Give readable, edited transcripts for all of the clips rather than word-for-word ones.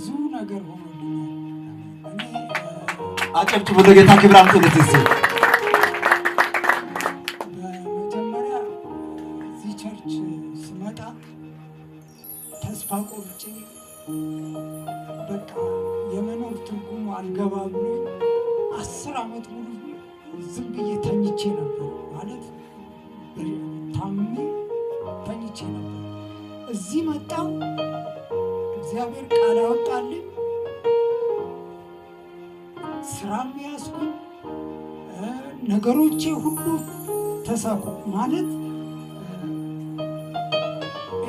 ብዙ ነገር ሆኖልኛል። አጨብጭቡ ለጌታ ክብር አምጡለት እስቲ። በመጀመሪያ እዚህ ቸርች ስመጣ ተስፋ ቆርጬ በቃ የመኖር ትርጉሙ አልገባ ብሎ 10 ዓመት ሙሉ ዝም ብዬ ተኝቼ ነበር። ማለት ታምሜ ተኝቼ ነበር። እዚህ መጣሁ። እግዚአብሔር ቃል አወጣልኝ። ስራም ያዝኩኝ። ነገሮቼ ሁሉ ተሳኩ። ማለት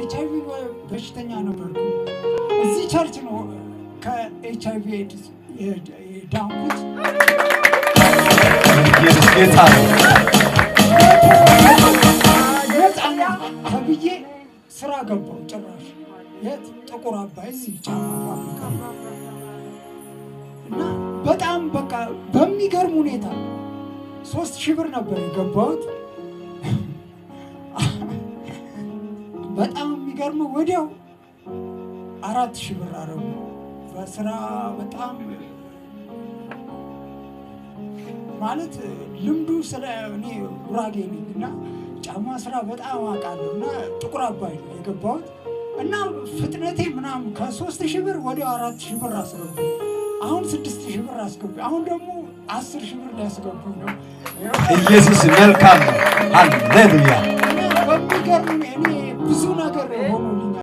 HIV በሽተኛ ነበርኩ። እዚህ ቸርች ነው ከኤችአይቪ ኤድስ የዳንኩት። ኢየሱስ ጌታ ነው። ነፃ ተብዬ ስራ ገባሁ። ጭራሽ የት ጥቁር አባይ እዚህ ጫማ ፋብሪካ እና በጣም በቃ በሚገርም ሁኔታ 3000 ብር ነበር የገባሁት። በጣም የሚገርም ወዲያው 4000 ብር አረጉ። በስራ በጣም ማለት ልምዱ ስለ እኔ ጉራጌ ነኝ እና ጫማ ስራ በጣም አውቃለሁ እና ጥቁር አባይ ነው የገባሁት እና ፍጥነቴ ምናምን ከ3000 ብር ወዲያው 4000 ብር አስገቡ። አሁን 6000 ብር አስገቡ። አሁን ደግሞ 10000 ብር ሊያስገቡ ነው። ኢየሱስ መልካም ነው። ሃሌሉያ። በሚገርም እኔ ብዙ ነገር ሆኖልኛል።